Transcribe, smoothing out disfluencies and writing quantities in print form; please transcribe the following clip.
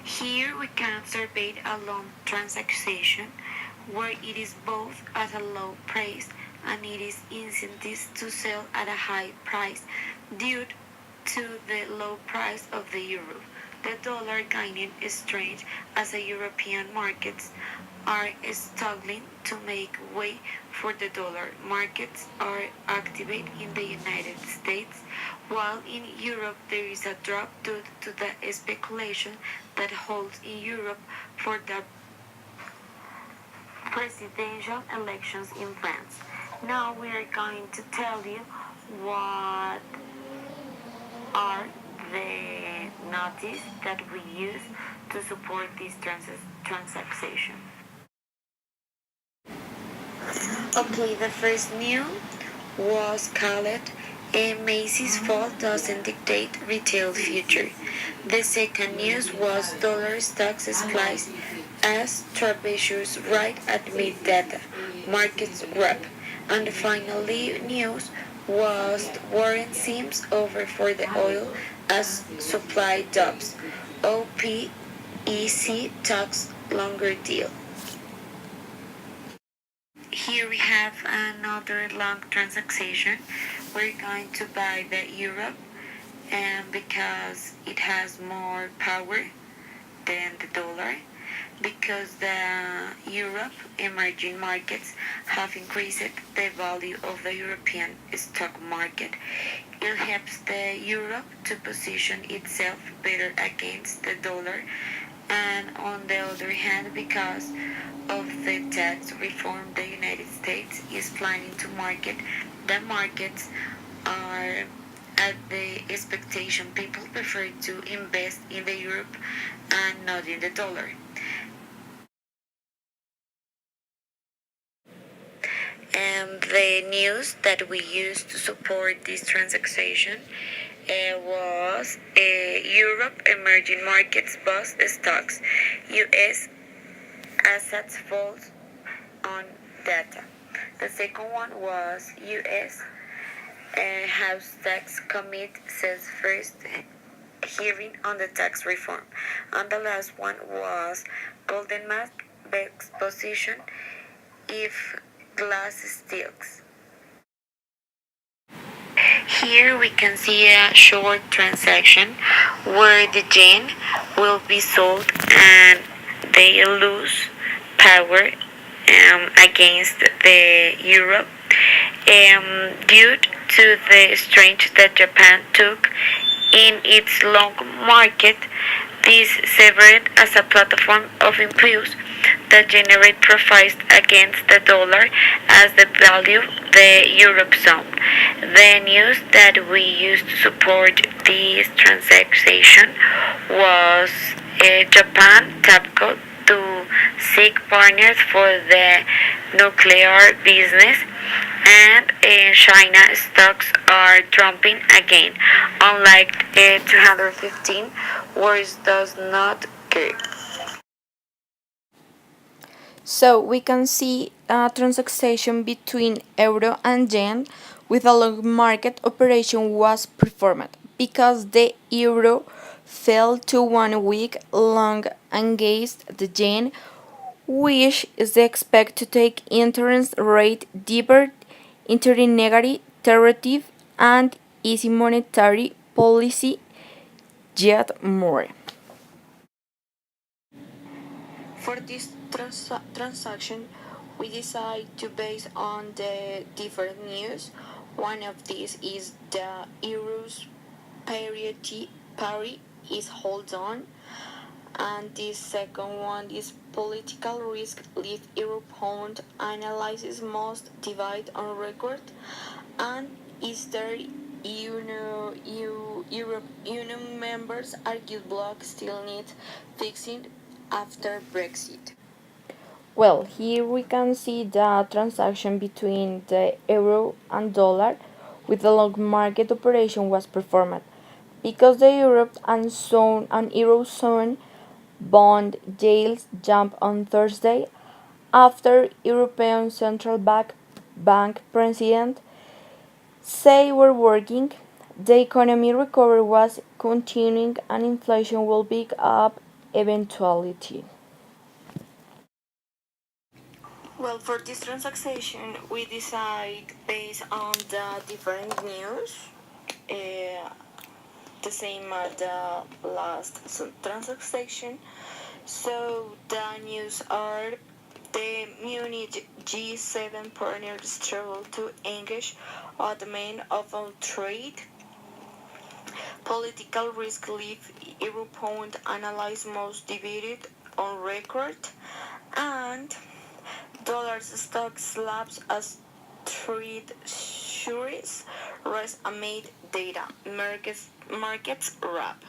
Here we can observe a long transaction where it is both at a low price and it is incentive to sell at a high price due to the low price of the euro. The dollar gaining strength as the European markets are struggling to make way for the dollar. Markets are active in the United States, while in Europe there is a drop due to the speculation that holds in Europe for the presidential elections in France. Now we are going to tell you what are the notices that we use to support this transaction. Okay, the first news was called Macy's fall doesn't dictate retail future. The second news was dollar stocks slice as Treasuries right at mid data. Markets wrap. And finally news was Warren seems over for the oil as supply drops. OPEC talks longer deal. Here we have another long transaction. We're going to buy the euro and because it has more power than the dollar because the Europe emerging markets have increased the value of the European stock market. It helps the euro to position itself better against the dollar and on the other hand because of the tax reform the United States is planning to market the markets are at the expectation people prefer to invest in the Europe and not in the dollar. And the news that we used to support this transaction was Europe emerging markets bust stocks, U.S. assets falls on data. The second one was U.S. House Tax Committee says first hearing on the tax reform. And the last one was Golden Mack's position if glass sticks. Here we can see a short transaction where the yen will be sold and they lose power against the euro due to the strength that Japan took in its long market. This served as a platform of impulse that generate profits against the dollar as the value the Europe zone. The news that we used to support this transaction was Japan TAPCO to seek partners for the nuclear business and China stocks are dropping again, unlike 215, where it does not care. So we can see a transaction between euro and yen with a long market operation was performed because the euro fell to 1 week long against the yen, which is expected to take interest rate deeper into the negative territory and easy monetary policy yet more. For this transaction, we decide to base on the different news. One of these is the euro's parity is hold on, and the second one is political risk lead Europe pound analysis most divide on record, and is there Europe Union members argue bloc still need fixing after Brexit. Well, here we can see the transaction between the euro and dollar with the long market operation was performed because the Europe and zone and eurozone bond yields jumped on Thursday after European Central Bank President say we're working. The economy recovery was continuing and inflation will pick up eventuality. Well, for this transaction, we decide based on the different news, uh, the same as the last transaction. So the news are the Munich G7 partners struggle to engage at the main of all trade. Political risk leave Europound analyze most debated on record, and dollar stock slabs as treasuries rise amid data markets wrap.